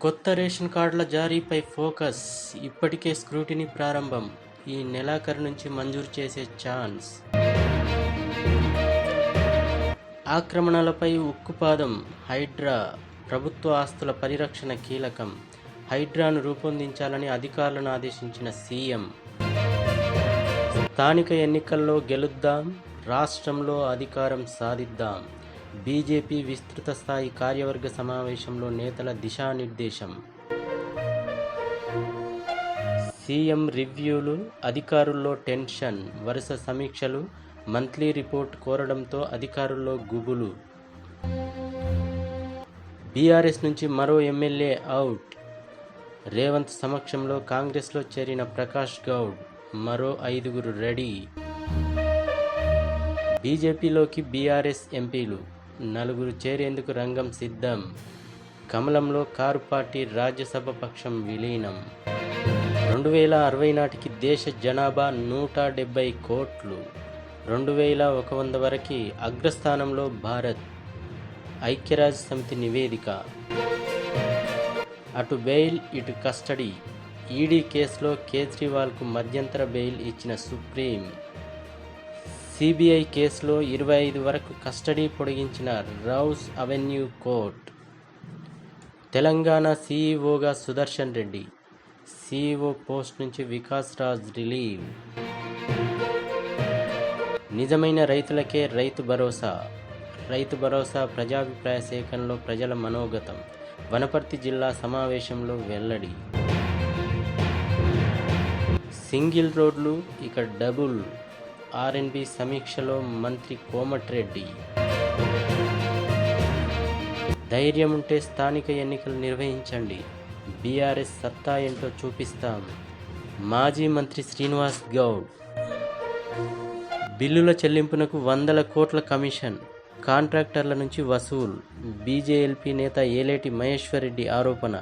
కొత్త రేషన్ కార్డుల జారీపై ఫోకస్. ఇప్పటికే స్క్రూటినీ ప్రారంభం. ఈ నెలాఖరు నుంచి మంజూరు చేసే ఛాన్స్. ఆక్రమణలపై ఉక్కుపాదం. హైడ్రా. ప్రభుత్వ ఆస్తుల పరిరక్షణ కీలకం. హైడ్రాను రూపొందించాలని అధికారులను ఆదేశించిన సీఎం. స్థానిక ఎన్నికల్లో గెలుద్దాం, రాష్ట్రంలో అధికారం సాధిద్దాం. బీజేపీ విస్తృత స్థాయి కార్యవర్గ సమావేశంలో నేతల దిశానిర్దేశం. సీఎం రివ్యూలు, అధికారుల్లో టెన్షన్. వరుస సమీక్షలు, మంత్లీ రిపోర్ట్ కోరడంతో అధికారుల్లో గుబులు. బీఆర్ఎస్ నుంచి మరో ఎమ్మెల్యే అవుట్. రేవంత్ సమక్షంలో కాంగ్రెస్లో చేరిన ప్రకాష్ గౌడ్. మరో 5 రెడీ. బీజేపీలోకి బీఆర్ఎస్ ఎంపీలు 4 చేరేందుకు రంగం సిద్ధం. కమలంలో కారు పార్టీ రాజ్యసభ పక్షం విలీనం. 2060 నాటికి దేశ జనాభా 170 కోట్లు. 2100 వరకు అగ్రస్థానంలో భారత్. ఐక్యరాజ్య సమితి నివేదిక. అటు బెయిల్, ఇటు కస్టడీ. ఈడీ కేసులో కేజ్రీవాల్కు మధ్యంతర బెయిల్ ఇచ్చిన సుప్రీం. సిబిఐ కేసులో 25 వరకు కస్టడీ పొడిగించిన రౌస్ అవెన్యూ కోర్ట్. తెలంగాణ సీఈఓగా సుదర్శన్ రెడ్డి. సీఈఓ పోస్ట్ నుంచి వికాస్ రాజ్ రిలీవ్. నిజమైన రైతులకే రైతు భరోసా. రైతు భరోసా ప్రజాభిప్రాయ సేకరణలో ప్రజల మనోగతం. వనపర్తి జిల్లా సమావేశంలో వెల్లడి. సింగిల్ రోడ్లు ఇక డబుల్. ఆర్ఎన్బి సమీక్షలో మంత్రి కోమటిరెడ్డి. ధైర్యం ఉంటే స్థానిక ఎన్నికలు నిర్వహించండి. బీఆర్ఎస్ సత్తా ఏంటో చూపిస్తాం. మాజీ మంత్రి శ్రీనివాస్ గౌడ్. బిల్లుల చెల్లింపునకు 100 కోట్ల కమిషన్. కాంట్రాక్టర్ల నుంచి వసూలు. బీజేఎల్పీ నేత ఏలేటి మహేశ్వర్ రెడ్డి ఆరోపణ.